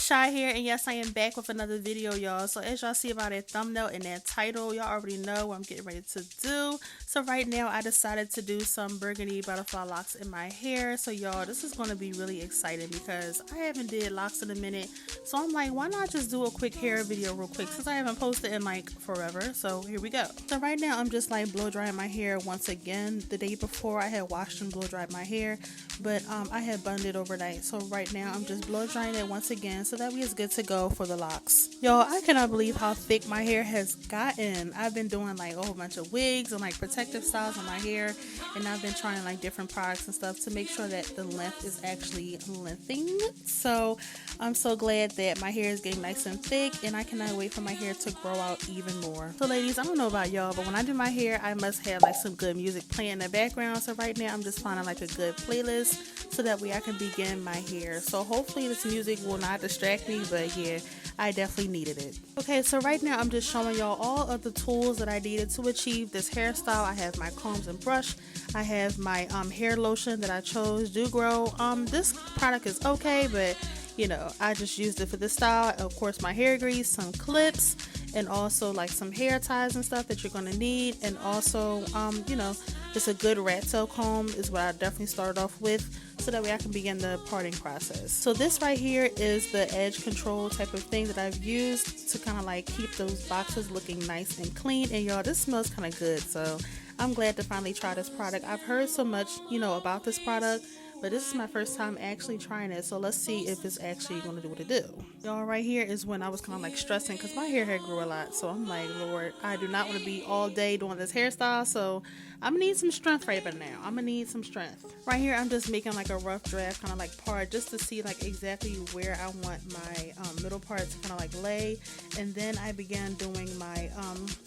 Shy here, and yes, I am back with another video, y'all. So as y'all see by that thumbnail and that title, y'all already know what I'm getting ready to do. So right now I decided to do some burgundy butterfly locks in my hair. So y'all, this is going to be really exciting because I haven't did locks in a minute. So I'm like, why not just do a quick hair video real quick since I haven't posted in like forever. So here we go. So right now I'm just like blow drying my hair once again. The day before I had washed and blow dried my hair, but I had bunned it overnight. So right now I'm just blow drying it once again so that way it's good to go for the locks. Y'all, I cannot believe how thick my hair has gotten. I've been doing like a whole bunch of wigs and like protective styles on my hair, and I've been trying like different products and stuff to make sure that the length is actually lengthening. So I'm so glad that my hair is getting nice and thick, and I cannot wait for my hair to grow out even more. So ladies, I don't know about y'all, but when I do my hair I must have like some good music playing in the background. So right now I'm just finding like a good playlist so that way I can begin my hair. So hopefully this music will not distract me, but yeah, I definitely needed it. Okay, so right now I'm just showing y'all all of the tools that I needed to achieve this hairstyle. I have my combs and brush. I have my hair lotion that I chose, Do Grow. This product is okay, but you know, I just used it for this style. Of course, my hair grease, some clips, and also like some hair ties and stuff that you're gonna need, and also you know, just a good rat tail comb is what I definitely started off with, so that way I can begin the parting process. So this right here is the edge control type of thing that I've used to kind of like keep those boxes looking nice and clean. And y'all, this smells kind of good, so I'm glad to finally try this product. I've heard so much, you know, about this product, but this is my first time actually trying it, so let's see if it's actually going to do what it do. Y'all, right here is when I was kind of like stressing because my hair had grew a lot, so I'm like, Lord, I do not want to be all day doing this hairstyle, so I'm gonna need some strength right about now. I'm gonna need some strength. Right here I'm just making like a rough draft kind of like part just to see like exactly where I want my middle part to kind of like lay, and then I began doing my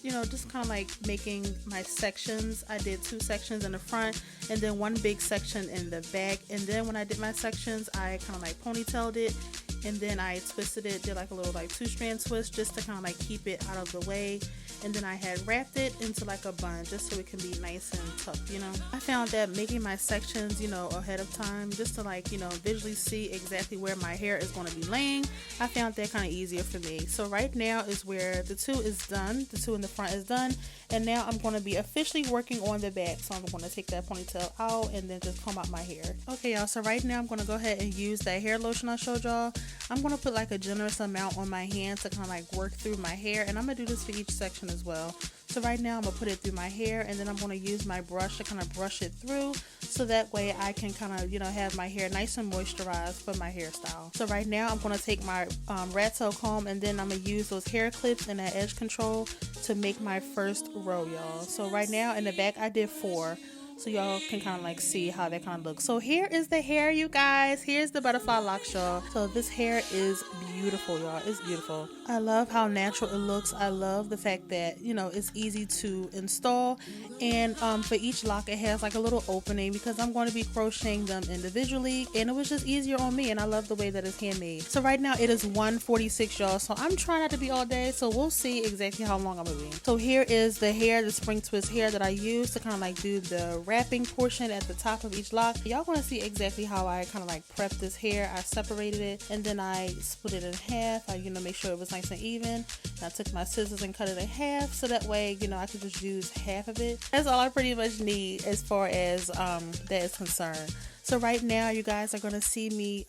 you know, just kind of like making my sections. I did 2 sections in the front and then 1 big section in the back, and then when I did my sections I kind of like ponytailed it, and then I twisted it, did like a little like 2-strand twist just to kind of like keep it out of the way, and then I had wrapped it into like a bun just so it can be nice and tucked, you know. I found that making my sections, you know, ahead of time just to like, you know, visually see exactly where my hair is going to be laying, I found that kind of easier for me. So right now is where the 2 is done, the 2 in the front is done, and now I'm going to be officially working on the back. So I'm going to take that ponytail out and then just comb out my hair. Okay y'all, so right now I'm going to go ahead and use that hair lotion I showed y'all. I'm going to put like a generous amount on my hand to kind of like work through my hair, and I'm going to do this for each section as well. So right now I'm going to put it through my hair, and then I'm going to use my brush to kind of brush it through so that way I can kind of, you know, have my hair nice and moisturized for my hairstyle. So right now I'm going to take my rat tail comb, and then I'm going to use those hair clips and that edge control to make my first row, y'all. So right now in the back I did 4. So y'all can kind of like see how that kind of looks. So here is the hair, you guys. Here's the butterfly locks, y'all. So this hair is beautiful, y'all. It's beautiful. I love how natural it looks. I love the fact that, you know, it's easy to install, and for each lock it has like a little opening because I'm going to be crocheting them individually, and it was just easier on me, and I love the way that it's handmade. So right now it is 1:46, y'all. So I'm trying not to be all day, so we'll see exactly how long I'm gonna be. So here is the hair, the spring twist hair that I used to kind of like do the wrapping portion at the top of each lock. Y'all want to see exactly how I kind of like prepped this hair. I separated it, and then I split it in half. I, you know, make sure it was nice and even. And I took my scissors and cut it in half so that way, you know, I could just use half of it. That's all I pretty much need as far as that is concerned. So right now you guys are going to see me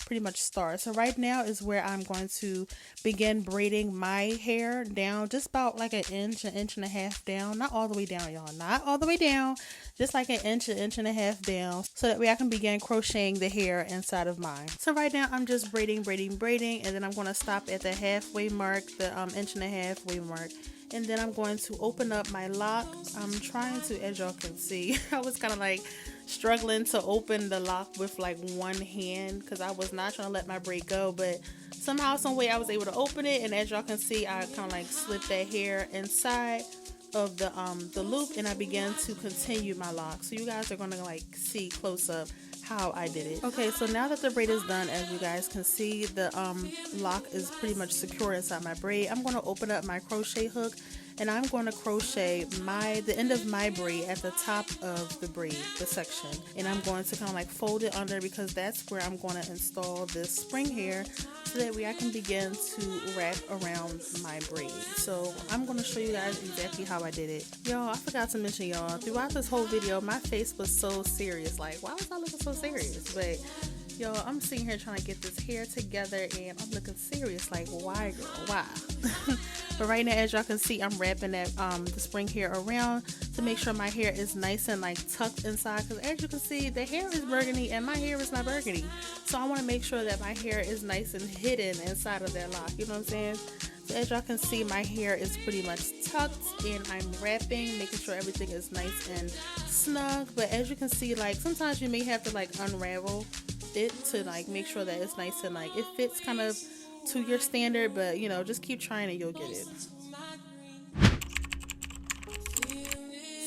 pretty much start. So right now is where I'm going to begin braiding my hair down just about like an inch and a half down. Not all the way down, y'all. Not all the way down. Just like an inch and a half down, so that way I can begin crocheting the hair inside of mine. So right now I'm just braiding, and then I'm going to stop at the halfway mark, the inch and a half way mark. And then I'm going to open up my lock. I'm trying to, as y'all can see, I was kind of like struggling to open the lock with like one hand because I was not trying to let my braid go, but somehow, some way I was able to open it, and as y'all can see, I kind of like slipped that hair inside of the loop, and I began to continue my lock. So you guys are going to like see close up how I did it. Okay, so now that the braid is done, as you guys can see, the lock is pretty much secure inside my braid. I'm going to open up my crochet hook and I'm going to crochet the end of my braid at the top of the braid, the section, and I'm going to kind of like fold it under because that's where I'm going to install this spring hair, so that way I can begin to wrap around my braid. So I'm going to show you guys exactly how I did it. Y'all, I forgot to mention, y'all, throughout this whole video my face was so serious. Like, why was I looking so serious? But y'all, I'm sitting here trying to get this hair together and I'm looking serious. Like, why, girl? Why? But right now, as y'all can see, I'm wrapping that the spring hair around to make sure my hair is nice and like tucked inside, because as you can see, the hair is burgundy and my hair is not burgundy. So I want to make sure that my hair is nice and hidden inside of that lock, you know what I'm saying? So as y'all can see, my hair is pretty much tucked and I'm wrapping, making sure everything is nice and snug. But as you can see, like sometimes you may have to like unravel it to like make sure that it's nice and like it fits kind of to your standard, but you know, just keep trying and you'll get it.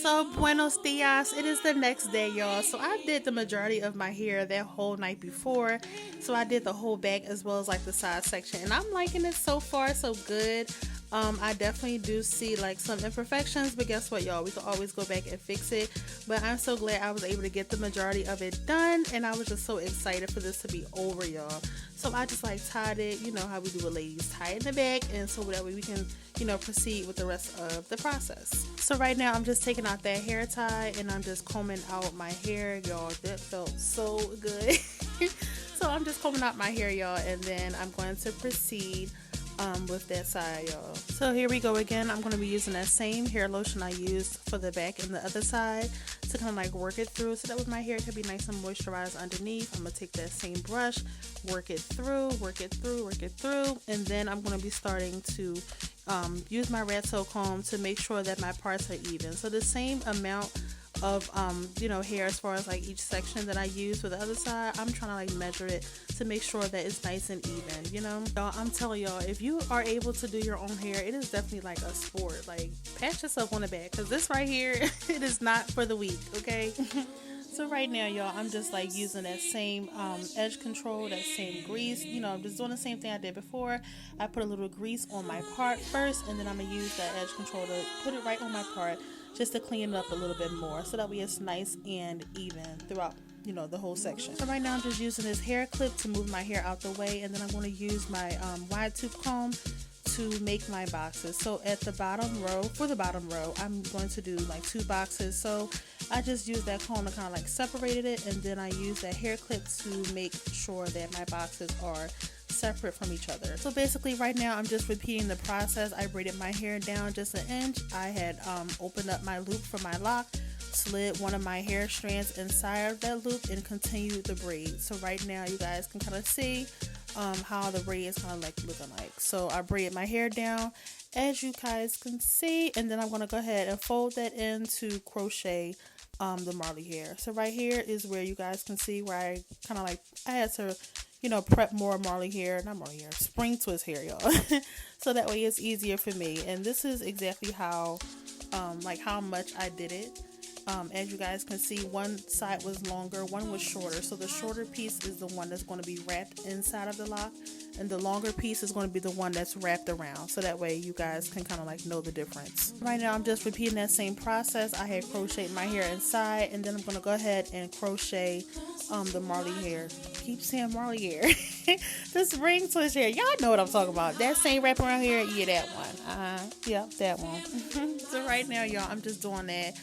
So buenos dias, it is the next day, y'all. So I did the majority of my hair that whole night before, so I did the whole back as well as like the side section, and I'm liking it so far, so good. I definitely do see like some imperfections, but guess what, y'all, we can always go back and fix it. But I'm so glad I was able to get the majority of it done, and I was just so excited for this to be over, y'all. So I just like tied it, you know how we do it, ladies, tie it in the back, and so that way we can, you know, proceed with the rest of the process. So right now I'm just taking out that hair tie and I'm just combing out my hair, y'all. That felt so good. So I'm just combing out my hair, y'all, and then I'm going to proceed with that side, y'all. So here we go again. I'm going to be using that same hair lotion I used for the back and the other side to kind of like work it through, so that way my hair can be nice and moisturized underneath. I'm going to take that same brush, work it through, and then I'm going to be starting to use my rat tail comb to make sure that my parts are even. So the same amount of you know, hair as far as like each section that I use for the other side, I'm trying to like measure it to make sure that it's nice and even, you know. Y'all, I'm telling y'all, if you are able to do your own hair, it is definitely like a sport. Like, pat yourself on the back, because this right here it is not for the weak, okay? So right now, y'all, I'm just like using that same edge control, that same grease. You know, I'm just doing the same thing I did before. I put a little grease on my part first, and then I'm gonna use that edge control to put it right on my part, just to clean it up a little bit more, so that way it's nice and even throughout, you know, the whole section. So right now I'm just using this hair clip to move my hair out the way, and then I'm going to use my wide tooth comb to make my boxes. So at the bottom row, for the bottom row, I'm going to do like 2 boxes. So I just use that comb to kind of like separated it, and then I use that hair clip to make sure that my boxes are separate from each other. So basically right now I'm just repeating the process. I braided my hair down just an inch. I had opened up my loop for my lock, slid one of my hair strands inside of that loop, and continued the braid. So right now you guys can kind of see how the braid is kind of like looking like. So I braided my hair down, as you guys can see, and then I'm going to go ahead and fold that in to crochet the Marley hair. So right here is where you guys can see where I kind of like, I had to, you know, prep more spring twist hair, y'all. So that way it's easier for me. And this is exactly how like how much I did it. As you guys can see, one side was longer, one was shorter. So the shorter piece is the one that's going to be wrapped inside of the lock, and the longer piece is going to be the one that's wrapped around. So that way you guys can kind of like know the difference. Right now I'm just repeating that same process. I had crocheted my hair inside, and then I'm going to go ahead and crochet the Marley hair. Keep saying Marley hair. The spring twist hair. Y'all know what I'm talking about. That same wraparound hair. Yeah, that one. Yep, that one. So right now, y'all, I'm just doing that.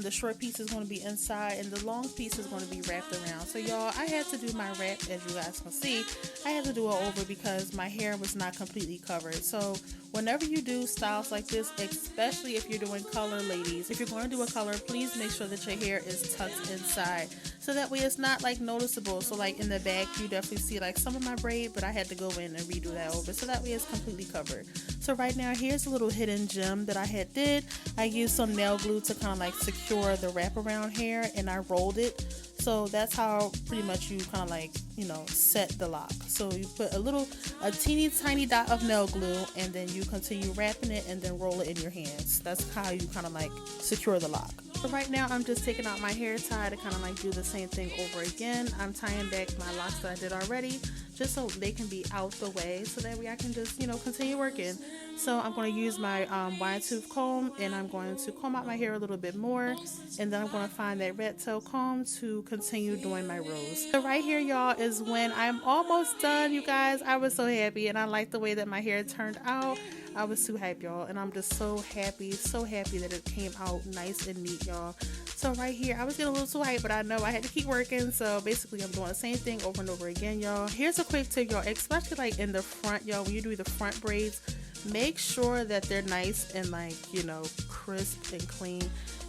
The short piece is going to be inside, and the long piece is going to be wrapped around. So y'all, I had to do my wrap, as you guys can see. I had to do it over because my hair was not completely covered. So whenever you do styles like this, especially if you're doing color, ladies, if you're going to do a color, please make sure that your hair is tucked inside, so that way it's not like noticeable. So like in the back, you definitely see like some of my braid, but I had to go in and redo that over, so that way it's completely covered. So right now, here's a little hidden gem that I had did. I used some nail glue to kind of like secure the wraparound hair, and I rolled it. So that's how pretty much you kind of like, you know, set the lock. So you put a teeny tiny dot of nail glue, and then you continue wrapping it and then roll it in your hands. That's how you kind of like secure the lock. So right now I'm just taking out my hair tie to kind of like do the same thing over again. I'm tying back my locks that I did already just so they can be out the way, so that way I can just, you know, continue working. So I'm going to use my wide tooth comb, and I'm going to comb out my hair a little bit more, and then I'm going to find that rat tail comb to continue doing my rows. So right here, y'all, is when I'm almost done, you guys. I was so happy, and I like the way that my hair turned out. I was too hyped, y'all, and I'm just so happy that it came out nice and neat, y'all. So right here, I was getting a little too hyped, but I know I had to keep working. So basically, I'm doing the same thing over and over again, y'all. Here's a quick tip, y'all, especially like in the front, y'all, when you do the front braids, make sure that they're nice and, like, you know, crisp and clean.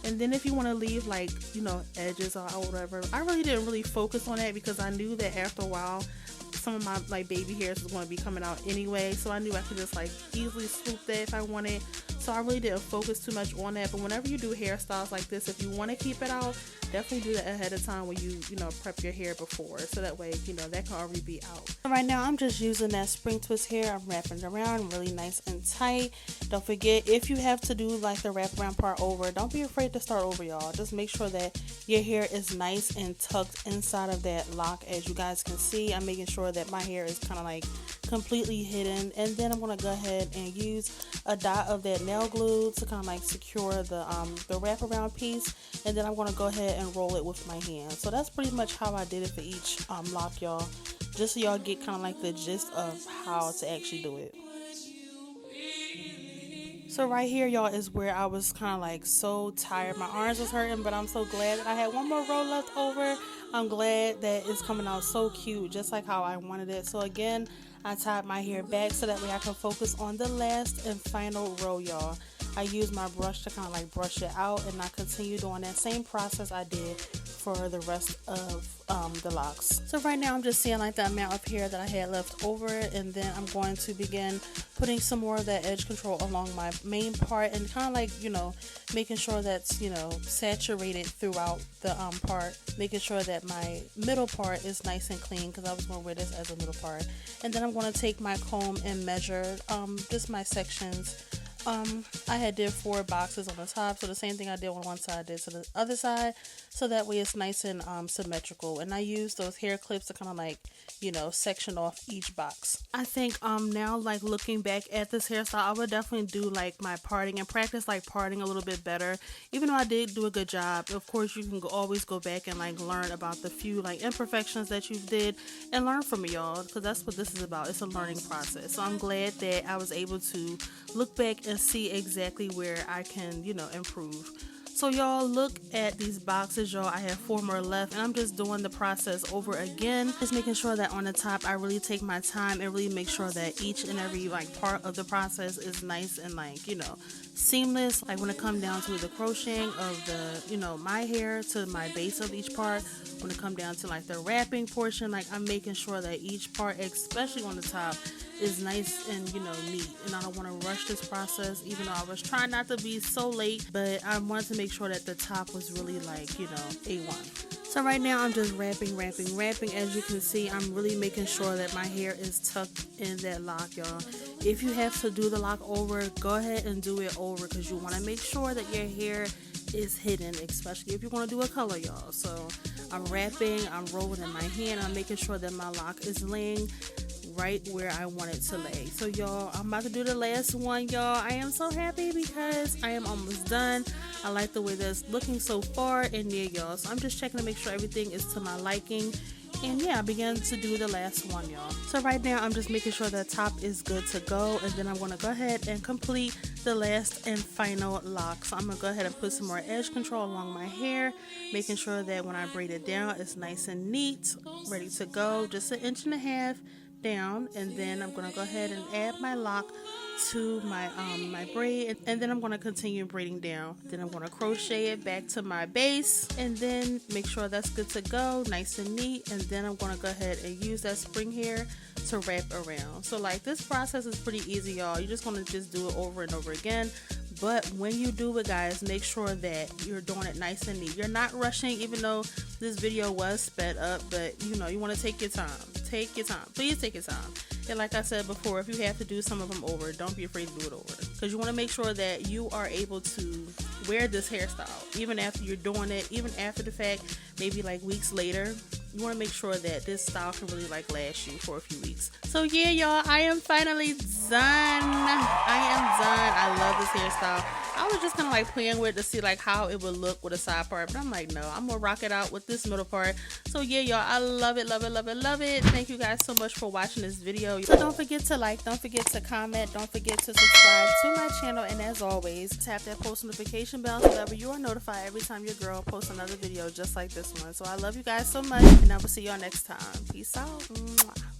And then if you want to leave, like, you know, edges or whatever, I really didn't really focus on that because I knew that after a while some of my like baby hairs was going to be coming out anyway, so I knew I could just like easily swoop that if I wanted. So I really didn't focus too much on that. But whenever you do hairstyles like this, if you want to keep it out, definitely do that ahead of time when you know, prep your hair before, so that way, you know, that can already be out. Right now I'm just using that spring twist hair. I'm wrapping it around really nice and tight. Don't forget, if you have to do like the wraparound part over, don't be afraid to start over, y'all. Just make sure that your hair is nice and tucked inside of that lock. As you guys can see, I'm making sure that my hair is kind of like completely hidden, and then I'm going to go ahead and use a dot of that nail glue to kind of like secure the wraparound piece, and then I'm going to go ahead and roll it with my hand. So that's pretty much how I did it for each lock, y'all, just so y'all get kind of like the gist of how to actually do it. So right here, y'all, is where I was kind of like so tired. My arms was hurting, but I'm so glad that I had one more row left over. I'm glad that it's coming out so cute, just like how I wanted it. So again, I tied my hair back so that way I can focus on the last and final row, y'all. I used my brush to kind of like brush it out, and I continue doing that same process I did for the rest of the locks. So right now I'm just seeing like the amount of hair that I had left over, and then I'm going to begin putting some more of that edge control along my main part, and kind of like, you know, making sure that's, you know, saturated throughout the part, making sure that my middle part is nice and clean, because I was going to wear this as a middle part. And then I'm going to take my comb and measure just my sections. I had did 4 boxes on the top, so the same thing I did on one side I did to the other side, so that way it's nice and symmetrical. And I use those hair clips to kind of like, you know, section off each box. I think now, like, looking back at this hairstyle, I would definitely do like my parting and practice like parting a little bit better. Even though I did do a good job, of course you can always go back and like learn about the few like imperfections that you did and learn from it, y'all, because that's what this is about. It's a learning process. So I'm glad that I was able to look back and see exactly where I can, you know, improve. So y'all, look at these boxes, y'all. I have 4 more left, and I'm just doing the process over again, just making sure that on the top I really take my time and really make sure that each and every like part of the process is nice and like, you know, seamless. Like when it comes down to the crocheting of the, you know, my hair to my base of each part, when it comes down to like the wrapping portion, like I'm making sure that each part, especially on the top, is nice and, you know, neat. And I don't want to rush this process, even though I was trying not to be so late, but I wanted to make sure that the top was really like, you know, A1. So right now I'm just wrapping. As you can see, I'm really making sure that my hair is tucked in that lock, y'all. If you have to do the lock over, go ahead and do it over, because you want to make sure that your hair is hidden, especially if you want to do a color, y'all. So I'm wrapping, I'm rolling in my hand, I'm making sure that my lock is laying right where I want it to lay. So y'all, I'm about to do the last one, y'all. I am so happy because I am almost done. I like the way that's looking so far and near, y'all. So I'm just checking to make sure everything is to my liking. And yeah, I began to do the last one, y'all. So right now I'm just making sure the top is good to go, and then I'm going to go ahead and complete the last and final lock. So I'm going to go ahead and put some more edge control along my hair, making sure that when I braid it down, it's nice and neat, ready to go. Just 1.5 inches down, and then I'm going to go ahead and add my lock to my my braid, and then I'm going to continue braiding down. Then I'm going to crochet it back to my base, and then make sure that's good to go, nice and neat. And then I'm going to go ahead and use that spring hair to wrap around. So like, this process is pretty easy, y'all. You just want to just do it over and over again. But when you do it, guys, make sure that you're doing it nice and neat. You're not rushing, even though this video was sped up, but you know, you want to take your time. Take your time. Please take your time. And like I said before, if you have to do some of them over, don't be afraid to do it over, because you want to make sure that you are able to wear this hairstyle even after you're doing it, even after the fact, maybe like weeks later. you want to make sure that this style can really like last you for a few weeks. So yeah, y'all, I am finally done. I am done. I love this hairstyle. I was just kind of like playing with it to see like how it would look with a side part, but I'm like, no, I'm gonna rock it out with this middle part. So yeah, y'all, I love it, love it, love it, love it. Thank you guys so much for watching this video. So don't forget to like, don't forget to comment, don't forget to subscribe to my channel, and as always, tap that post notification bell so that you are notified every time your girl posts another video just like this one. So I love you guys so much, and I will see y'all next time. Peace out. Mwah.